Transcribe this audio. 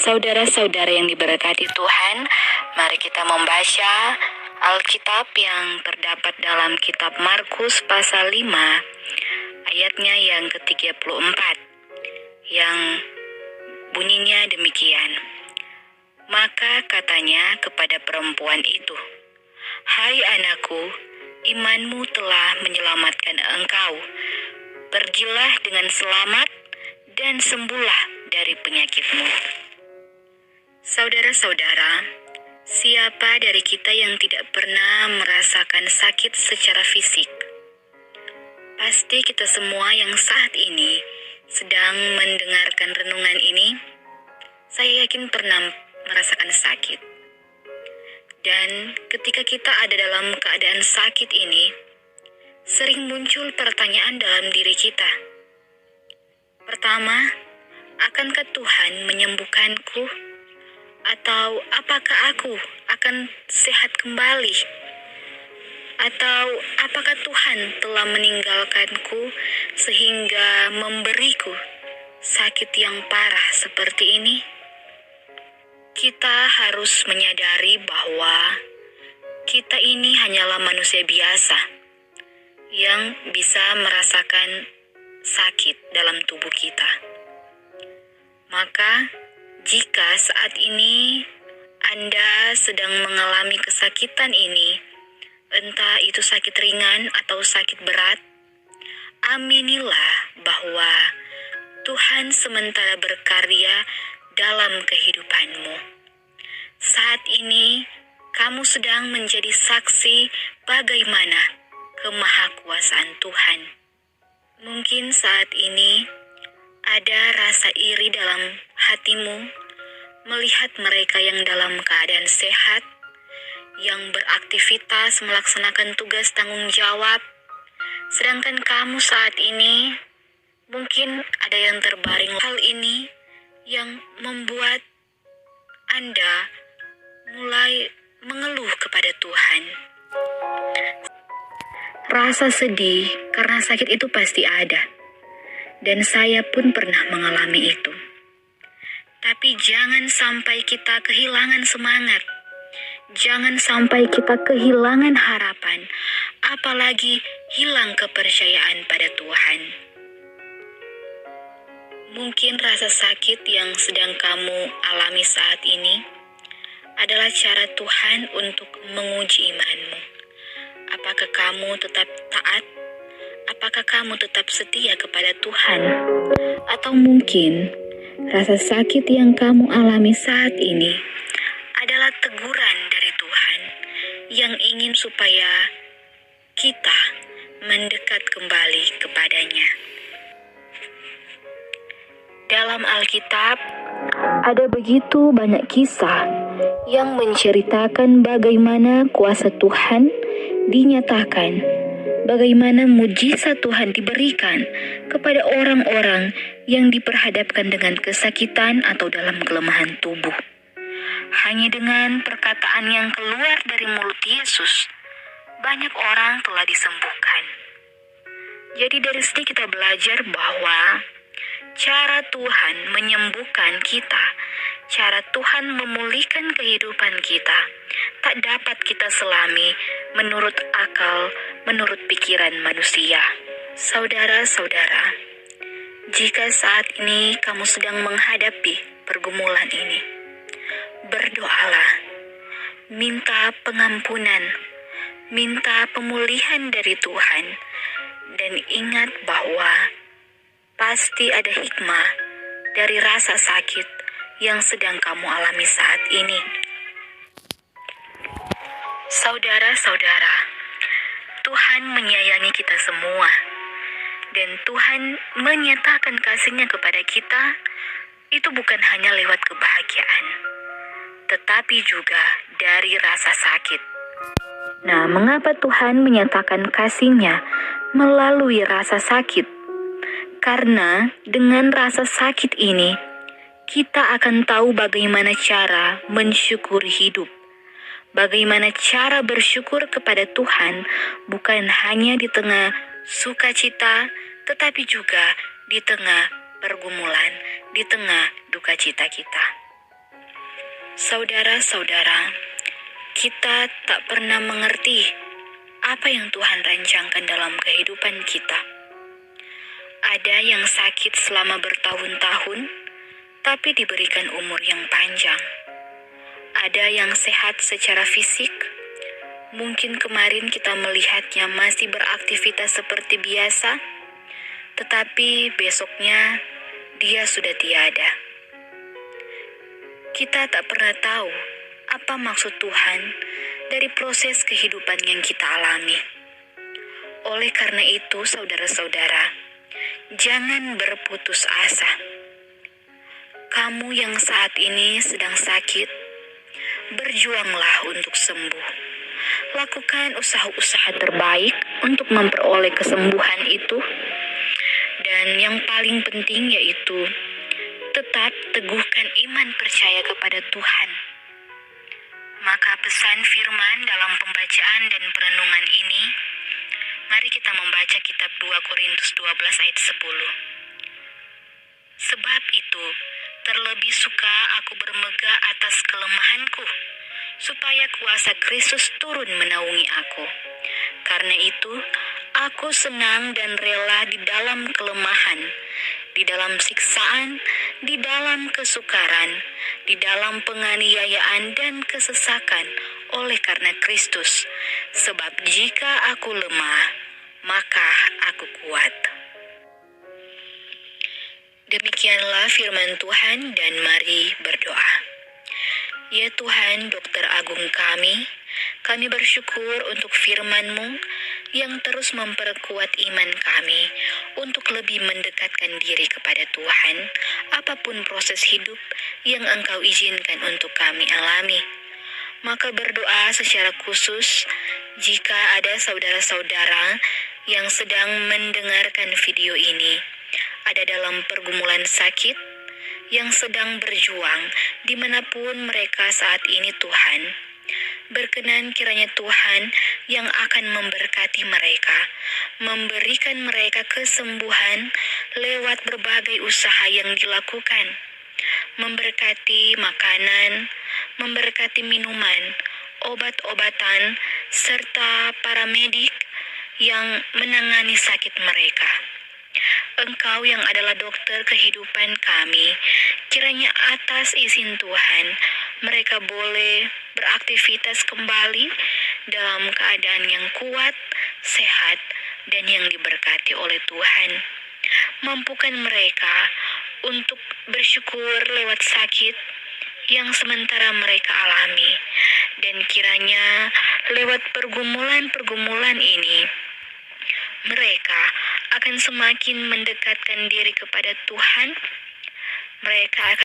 Saudara-saudara yang diberkati Tuhan, mari kita membaca Alkitab yang terdapat dalam kitab Markus pasal 5, ayatnya yang ke-34, yang bunyinya demikian. Maka katanya kepada perempuan itu, "Hai anakku, imanmu telah menyelamatkan engkau. Pergilah dengan selamat dan sembuhlah dari penyakitmu." Saudara-saudara, siapa dari kita yang tidak pernah merasakan sakit secara fisik? Pasti kita semua yang saat ini sedang mendengarkan renungan ini, saya yakin pernah merasakan sakit. Dan ketika kita ada dalam keadaan sakit ini, sering muncul pertanyaan dalam diri kita. Pertama, akankah Tuhan menyembuhkanku? Atau apakah aku akan sehat kembali? Atau apakah Tuhan telah meninggalkanku sehingga memberiku sakit yang parah seperti ini? Kita harus menyadari bahwa kita ini hanyalah manusia biasa yang bisa merasakan sakit dalam tubuh kita. Maka, jika saat ini Anda sedang mengalami kesakitan ini, entah itu sakit ringan atau sakit berat, aminilah bahwa Tuhan sementara berkarya dalam kehidupanmu. Saat ini, kamu sedang menjadi saksi bagaimana kemahakuasaan Tuhan. Mungkin saat ini ada rasa iri dalam hatimu melihat mereka yang dalam keadaan sehat, yang beraktivitas melaksanakan tugas tanggung jawab, sedangkan kamu saat ini mungkin ada yang terbaring. Hal ini yang membuat Anda mulai mengeluh kepada Tuhan. Rasa sedih karena sakit itu pasti ada. Dan saya pun pernah mengalami itu. Tapi jangan sampai kita kehilangan semangat. Jangan sampai kita kehilangan harapan, apalagi hilang kepercayaan pada Tuhan. Mungkin rasa sakit yang sedang kamu alami saat ini adalah cara Tuhan untuk menguji imanmu. Apakah kamu tetap taat? Apakah kamu tetap setia kepada Tuhan? Atau mungkin rasa sakit yang kamu alami saat ini adalah teguran dari Tuhan yang ingin supaya kita mendekat kembali kepadanya. Dalam Alkitab, ada begitu banyak kisah yang menceritakan bagaimana kuasa Tuhan dinyatakan, bagaimana mujizat Tuhan diberikan kepada orang-orang yang diperhadapkan dengan kesakitan atau dalam kelemahan tubuh. Hanya dengan perkataan yang keluar dari mulut Yesus, banyak orang telah disembuhkan. Jadi dari sini kita belajar bahwa cara Tuhan menyembuhkan kita, cara Tuhan memulihkan kehidupan kita, tak dapat kita selami menurut akal, menurut pikiran manusia. Saudara-saudara, jika saat ini kamu sedang menghadapi pergumulan ini, berdoalah, minta pengampunan, minta pemulihan dari Tuhan, dan ingat bahwa pasti ada hikmah dari rasa sakit yang sedang kamu alami saat ini. Saudara-saudara, Tuhan menyayangi kita semua, dan Tuhan menyatakan kasih-Nya kepada kita itu bukan hanya lewat kebahagiaan, tetapi juga dari rasa sakit. Nah, mengapa Tuhan menyatakan kasih-Nya melalui rasa sakit? Karena dengan rasa sakit ini, kita akan tahu bagaimana cara mensyukuri hidup. Bagaimana cara bersyukur kepada Tuhan bukan hanya di tengah sukacita, tetapi juga di tengah pergumulan, di tengah duka cita kita. Saudara-saudara, kita tak pernah mengerti apa yang Tuhan rancangkan dalam kehidupan kita. Ada yang sakit selama bertahun-tahun, tapi diberikan umur yang panjang. Ada yang sehat secara fisik, mungkin kemarin kita melihatnya masih beraktivitas seperti biasa, tetapi besoknya dia sudah tiada. Kita tak pernah tahu apa maksud Tuhan dari proses kehidupan yang kita alami. Oleh karena itu, saudara-saudara, jangan berputus asa. Kamu yang saat ini sedang sakit, berjuanglah untuk sembuh. Lakukan usaha-usaha terbaik untuk memperoleh kesembuhan itu. Dan yang paling penting yaitu tetap teguhkan iman percaya kepada Tuhan. Maka pesan firman dalam pembacaan dan perenungan ini, mari kita membaca kitab 2 Korintus 12 ayat 10. Sebab itu, terlebih suka aku bermegah atas kelemahanku, supaya kuasa Kristus turun menaungi aku. Karena itu, aku senang dan rela di dalam kelemahan, di dalam siksaan, di dalam kesukaran, di dalam penganiayaan dan kesesakan oleh karena Kristus. Sebab jika aku lemah, maka aku kuat. Demikianlah firman Tuhan, dan mari berdoa. Ya Tuhan, Dokter Agung kami bersyukur untuk firman-Mu yang terus memperkuat iman kami untuk lebih mendekatkan diri kepada Tuhan, apapun proses hidup yang Engkau izinkan untuk kami alami. Maka berdoa secara khusus jika ada saudara-saudara yang sedang mendengarkan video ini, ada dalam pergumulan sakit, yang sedang berjuang dimanapun mereka saat ini Tuhan. Berkenan kiranya Tuhan yang akan memberkati mereka, memberikan mereka kesembuhan lewat berbagai usaha yang dilakukan, memberkati makanan, memberkati minuman, obat-obatan, serta para medik yang menangani sakit mereka. Engkau yang adalah dokter kehidupan kami, kiranya atas izin Tuhan, mereka boleh beraktivitas kembali dalam keadaan yang kuat, sehat, dan yang diberkati oleh Tuhan. Mampukan mereka untuk bersyukur lewat sakit yang sementara mereka alami, dan kiranya lewat pergumulan-pergumulan ini, mereka akan semakin mendekatkan diri kepada Tuhan. Mereka akan